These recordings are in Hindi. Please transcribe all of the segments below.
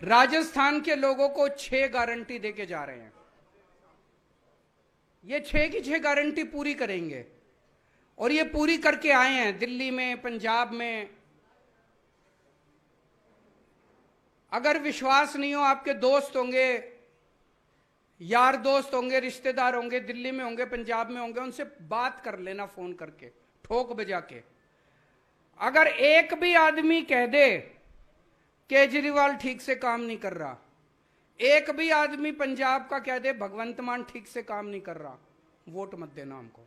राजस्थान के लोगों को 6 गारंटी देके जा रहे हैं। ये 6 की 6 गारंटी पूरी करेंगे और ये पूरी करके आए हैं दिल्ली में, पंजाब में। अगर विश्वास नहीं हो, आपके दोस्त होंगे, यार दोस्त होंगे, रिश्तेदार होंगे, दिल्ली में होंगे, पंजाब में होंगे, उनसे बात कर लेना फोन करके, ठोक बजा के। अगर एक भी आदमी कह दे केजरीवाल ठीक से काम नहीं कर रहा, एक भी आदमी पंजाब का कह दे भगवंत मान ठीक से काम नहीं कर रहा, वोट मत देना हमको।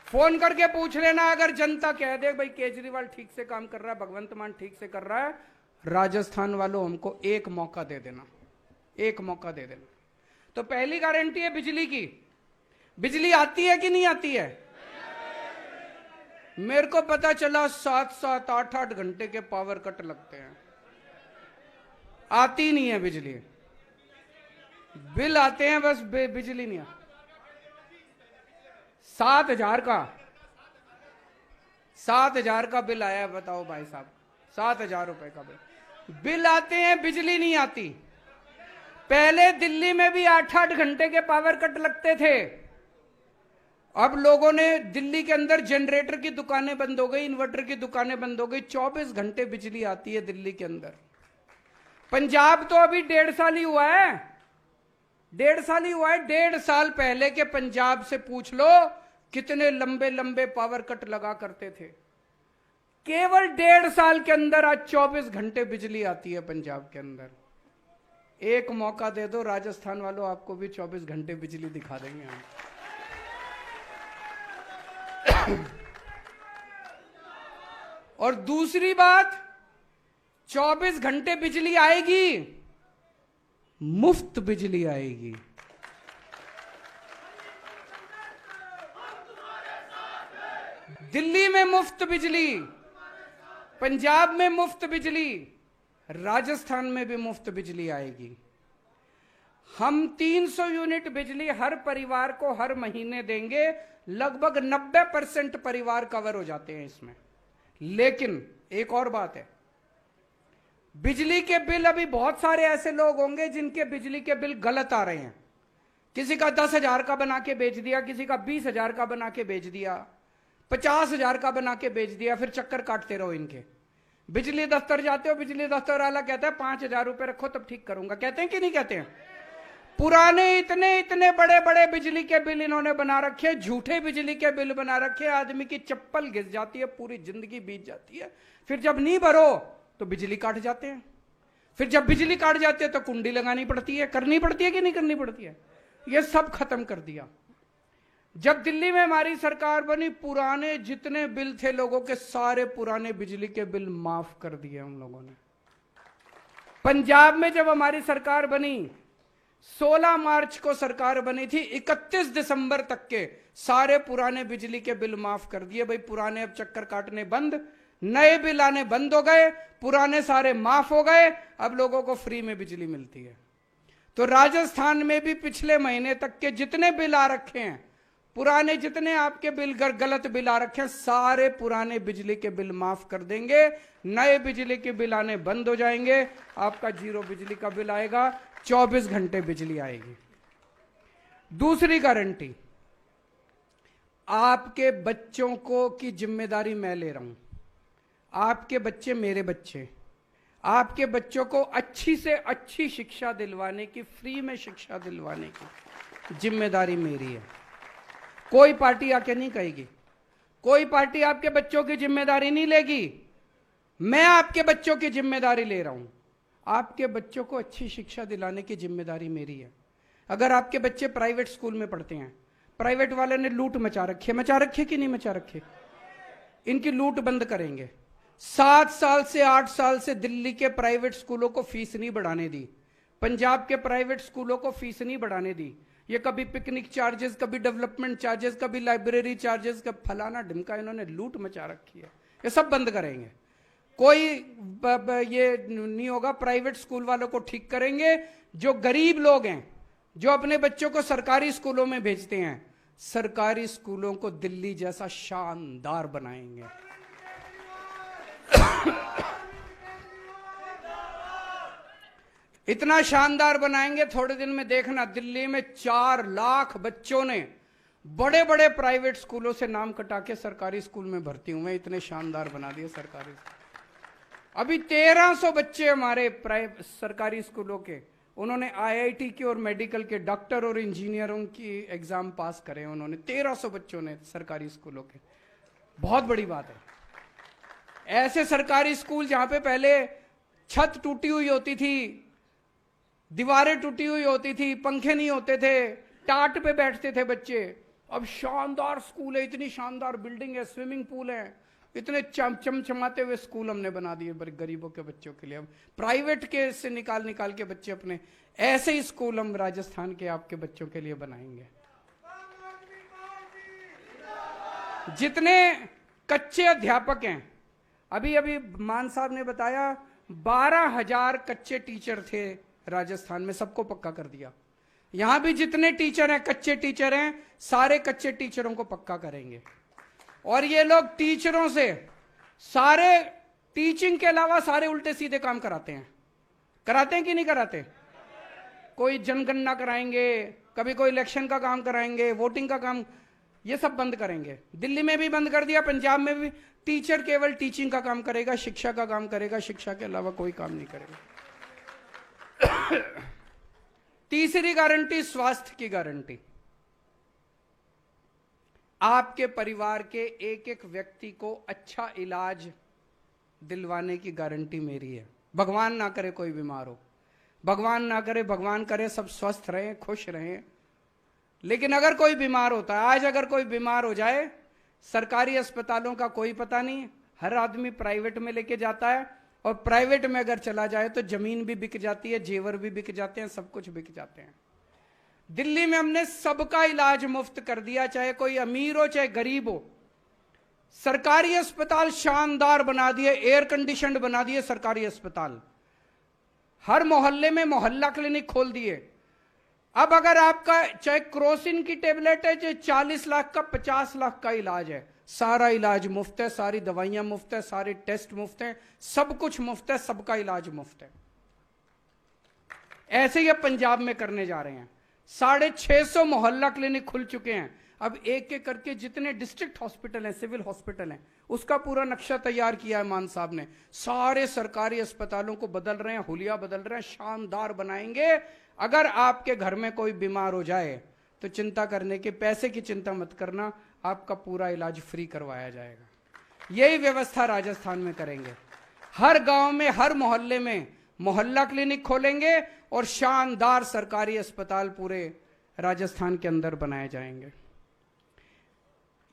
फोन करके पूछ लेना, अगर जनता कह दे भाई केजरीवाल ठीक से काम कर रहा है, भगवंत मान ठीक से कर रहा है, राजस्थान वालों हमको एक मौका दे देना, एक मौका दे देना। तो पहली गारंटी है बिजली की। बिजली आती है कि नहीं आती है? मेरे को पता चला 7-7, 8-8 घंटे के पावर कट लगते हैं, आती नहीं है बिजली। बिल आते हैं बस, बिजली नहीं आती। 7,000 का 7,000 का बिल आया है, बताओ भाई साहब, 7,000 रुपए का बिल आते हैं, बिजली नहीं आती। पहले दिल्ली में भी 8-8 घंटे के पावर कट लगते थे। अब लोगों ने, दिल्ली के अंदर जनरेटर की दुकानें बंद हो गई, इन्वर्टर की दुकानें बंद हो गई, 24 घंटे बिजली आती है दिल्ली के अंदर। पंजाब तो अभी 1.5 साल ही हुआ है, 1.5 साल ही हुआ है। 1.5 साल पहले के पंजाब से पूछ लो कितने लंबे लंबे पावर कट लगा करते थे। केवल 1.5 साल के अंदर आज 24 घंटे बिजली आती है पंजाब के अंदर। एक मौका दे दो राजस्थान वालों, आपको भी 24 घंटे बिजली दिखा देंगे हम। और दूसरी बात, 24 घंटे बिजली आएगी, मुफ्त बिजली आएगी। दिल्ली में मुफ्त बिजली, पंजाब में मुफ्त बिजली, राजस्थान में भी मुफ्त बिजली आएगी। हम 300 यूनिट बिजली हर परिवार को हर महीने देंगे। लगभग 90% परिवार कवर हो जाते हैं इसमें। लेकिन एक और बात है, बिजली के बिल, अभी बहुत सारे ऐसे लोग होंगे जिनके बिजली के बिल गलत आ रहे हैं। किसी का 10,000 का बना के बेच दिया, किसी का 20,000 का बना के बेच दिया, 50,000 का बना के बेच दिया, फिर चक्कर काटते रहो इनके। बिजली दफ्तर जाते हो, बिजली दफ्तर वाला कहता है 5,000 रुपए रखो तब ठीक करूंगा। कहते हैं कि नहीं कहते हैं? पुराने इतने इतने बड़े बड़े बिजली के बिल इन्होंने बना रखे, झूठे बिजली के बिल बना रखे। आदमी की चप्पल घिस जाती है, पूरी जिंदगी बीत जाती है। फिर जब नहीं भरो तो बिजली काट जाते हैं, फिर जब बिजली काट जाती है तो कुंडी लगानी पड़ती है। करनी पड़ती है कि नहीं करनी पड़ती है? ये सब खत्म कर दिया। जब दिल्ली में हमारी सरकार बनी, पुराने जितने बिल थे लोगों के, सारे पुराने बिजली के बिल माफ कर दिए हम लोगों ने। पंजाब में जब हमारी सरकार बनी, 16 मार्च को सरकार बनी थी, 31 दिसंबर तक के सारे पुराने बिजली के बिल माफ कर दिए। भाई पुराने अब चक्कर काटने बंद, नए बिल आने बंद हो गए, पुराने सारे माफ हो गए, अब लोगों को फ्री में बिजली मिलती है। तो राजस्थान में भी पिछले महीने तक के जितने बिल आ रखे हैं, पुराने जितने आपके बिल गलत बिल आ रखे हैं, सारे पुराने बिजली के बिल माफ कर देंगे। नए बिजली के बिल आने बंद हो जाएंगे, आपका 0 बिजली का बिल आएगा, 24 घंटे बिजली आएगी। दूसरी गारंटी, आपके बच्चों को की जिम्मेदारी मैं ले रहा हूं। आपके बच्चे मेरे बच्चे, आपके बच्चों को अच्छी से अच्छी शिक्षा दिलवाने की, फ्री में शिक्षा दिलवाने की जिम्मेदारी मेरी है। कोई पार्टी आके नहीं कहेगी, कोई पार्टी आपके बच्चों की जिम्मेदारी नहीं लेगी। मैं आपके बच्चों की जिम्मेदारी ले रहा हूं। आपके बच्चों को अच्छी शिक्षा दिलाने की जिम्मेदारी मेरी है। अगर आपके बच्चे प्राइवेट स्कूल में पढ़ते हैं, प्राइवेट वाले ने लूट मचा रखी कि नहीं मचा रखी? इनकी लूट बंद करेंगे। 7 साल से 8 साल से दिल्ली के प्राइवेट स्कूलों को फीस नहीं बढ़ाने दी, पंजाब के प्राइवेट स्कूलों को फीस नहीं बढ़ाने दी। ये कभी पिकनिक चार्जेस, कभी डेवलपमेंट चार्जेस, कभी लाइब्रेरी चार्जेस, कभी फलाना ढिमका, इन्होंने लूट मचा रखी है। ये सब बंद करेंगे। कोई ये नहीं होगा। प्राइवेट स्कूल वालों को ठीक करेंगे। जो गरीब लोग हैं, जो अपने बच्चों को सरकारी स्कूलों में भेजते हैं, सरकारी स्कूलों को दिल्ली जैसा शानदार बनाएंगे। इतना शानदार बनाएंगे, थोड़े दिन में देखना दिल्ली में 4 लाख बच्चों ने बड़े बड़े प्राइवेट स्कूलों से नाम कटा के सरकारी स्कूल में भर्ती हुए। इतने शानदार बना दिए सरकारी। अभी 1300 बच्चे हमारे सरकारी स्कूलों के, उन्होंने आईआईटी की और मेडिकल के डॉक्टर और इंजीनियरों की एग्जाम पास करे उन्होंने। 1300 बच्चों ने सरकारी स्कूलों के, बहुत बड़ी बात है। ऐसे सरकारी स्कूल जहां पे पहले छत टूटी हुई होती थी, दीवारें टूटी हुई होती थी, पंखे नहीं होते थे, टाट पे बैठते थे बच्चे, अब शानदार स्कूल है, इतनी शानदार बिल्डिंग है, स्विमिंग पूल है, इतने चमचमाते हुए स्कूल हमने बना दिए गरीबों के बच्चों के लिए। अब प्राइवेट के से निकाल निकाल के बच्चे अपने, ऐसे ही स्कूल हम राजस्थान के आपके बच्चों के लिए बनाएंगे। जितने कच्चे अध्यापक हैं, अभी अभी मान साहब ने बताया 12,000 कच्चे टीचर थे राजस्थान में, सबको पक्का कर दिया। यहां भी जितने टीचर हैं, कच्चे टीचर हैं, सारे कच्चे टीचरों को पक्का करेंगे। और ये लोग टीचरों से सारे टीचिंग के अलावा सारे उल्टे सीधे काम कराते हैं। कराते हैं कि नहीं कराते? कोई जनगणना कराएंगे, कभी कोई इलेक्शन का काम कराएंगे, वोटिंग का काम, ये सब बंद करेंगे। दिल्ली में भी बंद कर दिया, पंजाब में भी। टीचर केवल टीचिंग का काम करेगा, शिक्षा का काम करेगा, शिक्षा के अलावा कोई काम नहीं करेगा। तीसरी गारंटी, स्वास्थ्य की गारंटी। आपके परिवार के एक एक व्यक्ति को अच्छा इलाज दिलवाने की गारंटी मेरी है। भगवान ना करे कोई बीमार हो, भगवान ना करे, भगवान करे सब स्वस्थ रहें, खुश रहें। लेकिन अगर कोई बीमार होता है, आज अगर कोई बीमार हो जाए, सरकारी अस्पतालों का कोई पता नहीं, हर आदमी प्राइवेट में लेके जाता है, और प्राइवेट में अगर चला जाए तो जमीन भी बिक जाती है, जेवर भी बिक जाते हैं, सब कुछ बिक जाते हैं। दिल्ली में हमने सबका इलाज मुफ्त कर दिया, चाहे कोई अमीर हो चाहे गरीब हो। सरकारी अस्पताल शानदार बना दिए, एयर कंडीशनड बना दिए सरकारी अस्पताल। हर मोहल्ले में मोहल्ला क्लिनिक खोल दिए। अब अगर आपका चाहे क्रोसिन की टेबलेट है, चाहे 40 लाख का 50 लाख का इलाज है, सारा इलाज मुफ्त है, सारी दवाइयां मुफ्त है, सारे टेस्ट मुफ्त है, सब कुछ मुफ्त है, सबका इलाज मुफ्त है। ऐसे ही अब पंजाब में करने जा रहे हैं। 650 मोहल्ला क्लिनिक खुल चुके हैं। अब एक एक करके जितने डिस्ट्रिक्ट हॉस्पिटल हैं, सिविल हॉस्पिटल हैं, उसका पूरा नक्शा तैयार किया है मान साहब ने। सारे सरकारी अस्पतालों को बदल रहे हैं, हुलिया बदल रहे हैं, शानदार बनाएंगे। अगर आपके घर में कोई बीमार हो जाए तो चिंता करने के, पैसे की चिंता मत करना, आपका पूरा इलाज फ्री करवाया जाएगा। यही व्यवस्था राजस्थान में करेंगे। हर गांव में, हर मोहल्ले में मोहल्ला क्लिनिक खोलेंगे और शानदार सरकारी अस्पताल पूरे राजस्थान के अंदर बनाए जाएंगे।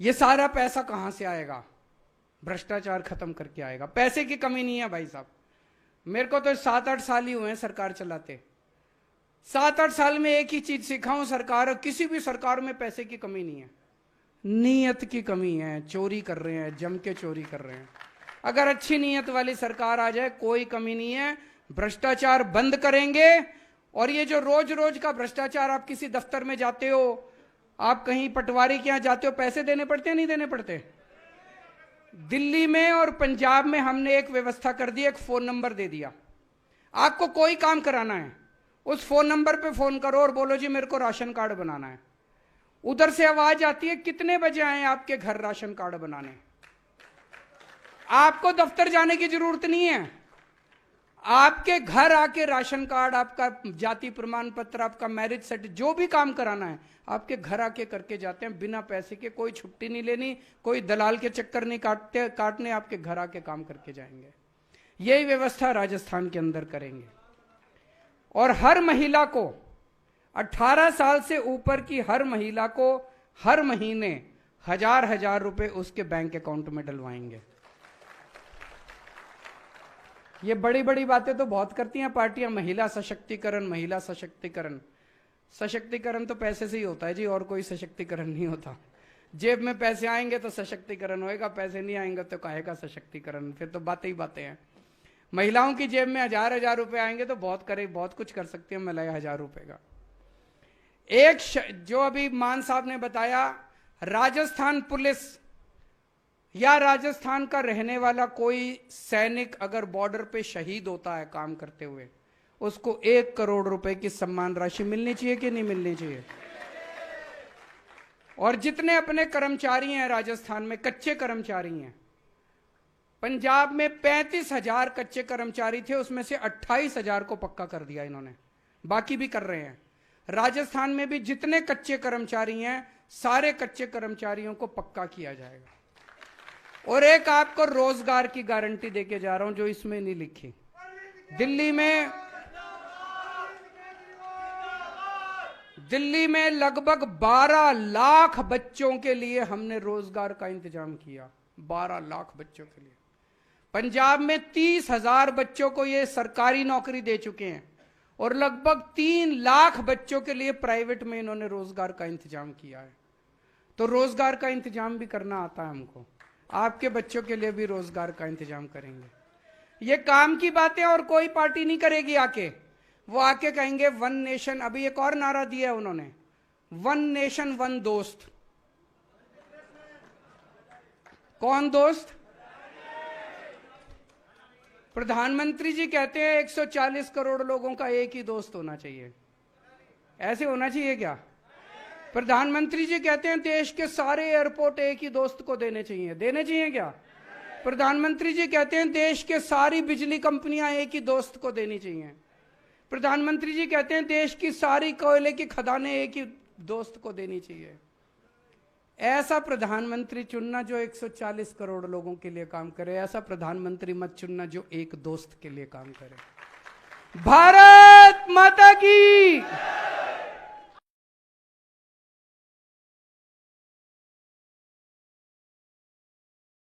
ये सारा पैसा कहां से आएगा? भ्रष्टाचार खत्म करके आएगा। पैसे की कमी नहीं है भाई साहब। मेरे को तो 7-8 साल ही हुए हैं सरकार चलाते। 7-8 साल में एक ही चीज सीखा हूं, सरकार, किसी भी सरकार में पैसे की कमी नहीं है, नीयत की कमी है। चोरी कर रहे हैं, जम के चोरी कर रहे हैं। अगर अच्छी नीयत वाली सरकार आ जाए, कोई कमी नहीं है। भ्रष्टाचार बंद करेंगे। और ये जो रोज रोज का भ्रष्टाचार, आप किसी दफ्तर में जाते हो, आप कहीं पटवारी के यहां जाते हो, पैसे देने पड़ते हैं, नहीं देने पड़ते? दिल्ली में और पंजाब में हमने एक व्यवस्था कर दी, एक फोन नंबर दे दिया। आपको कोई काम कराना है, उस फोन नंबर पे फोन करो और बोलो जी मेरे को राशन कार्ड बनाना है। उधर से आवाज आती है, कितने बजे आए आपके घर राशन कार्ड बनाने। आपको दफ्तर जाने की जरूरत नहीं है, आपके घर आके राशन कार्ड, आपका जाति प्रमाण पत्र, आपका मैरिज सर्टिफिकेट, जो भी काम कराना है आपके घर आके करके जाते हैं, बिना पैसे के। कोई छुट्टी नहीं लेनी, कोई दलाल के चक्कर नहीं काटने, आपके घर आके काम करके जाएंगे। यही व्यवस्था राजस्थान के अंदर करेंगे। और हर महिला को, 18 साल से ऊपर की हर महिला को हर महीने 1000 रुपए उसके बैंक अकाउंट में डलवाएंगे। ये बड़ी बड़ी बातें तो बहुत करती हैं पार्टियां, महिला सशक्तिकरण, महिला सशक्तिकरण। सशक्तिकरण तो पैसे से ही होता है जी, और कोई सशक्तिकरण नहीं होता। जेब में पैसे आएंगे तो सशक्तिकरण होएगा, पैसे नहीं आएंगे तो काहेगा सशक्तिकरण, फिर तो बातें ही बातें हैं। महिलाओं की जेब में 1000 रुपए आएंगे तो बहुत कुछ कर सकती है महिलाएं 1000 रुपए का। जो अभी मान साहब ने बताया, राजस्थान पुलिस या राजस्थान का रहने वाला कोई सैनिक अगर बॉर्डर पे शहीद होता है काम करते हुए, उसको 1 करोड़ रुपए की सम्मान राशि मिलनी चाहिए कि नहीं मिलनी चाहिए। और जितने अपने कर्मचारी हैं राजस्थान में, कच्चे कर्मचारी हैं, पंजाब में 35,000 कच्चे कर्मचारी थे, उसमें से 28,000 को पक्का कर दिया इन्होंने, बाकी भी कर रहे हैं। राजस्थान में भी जितने कच्चे कर्मचारी हैं, सारे कच्चे कर्मचारियों को पक्का किया जाएगा। और एक आपको रोजगार की गारंटी देके जा रहा हूं जो इसमें नहीं लिखी। दिल्ली में लगभग 12 लाख बच्चों के लिए हमने रोजगार का इंतजाम किया, 12 लाख बच्चों के लिए। पंजाब में 30,000 बच्चों को ये सरकारी नौकरी दे चुके हैं और लगभग 3 लाख बच्चों के लिए प्राइवेट में इन्होंने रोजगार का इंतजाम किया है। तो रोजगार का इंतजाम भी करना आता है हमको, आपके बच्चों के लिए भी रोजगार का इंतजाम करेंगे। ये काम की बातें और कोई पार्टी नहीं करेगी आके, वो आके कहेंगे वन नेशन। अभी एक और नारा दिया उन्होंने, वन नेशन वन दोस्त। कौन दोस्त? प्रधानमंत्री जी कहते हैं 140 करोड़ लोगों का एक ही दोस्त होना चाहिए। ऐसे होना चाहिए क्या? प्रधानमंत्री जी कहते हैं देश के सारे एयरपोर्ट एक ही दोस्त को देने चाहिए, देने चाहिए क्या? प्रधानमंत्री जी कहते हैं देश के सारी बिजली कंपनियां एक ही दोस्त को देनी चाहिए। प्रधानमंत्री जी कहते हैं देश की सारी कोयले की खदानें एक ही दोस्त को देनी चाहिए। ऐसा प्रधानमंत्री चुनना जो 140 करोड़ लोगों के लिए काम करे, ऐसा प्रधानमंत्री मत चुनना जो एक दोस्त के लिए काम करे। भारत माता की।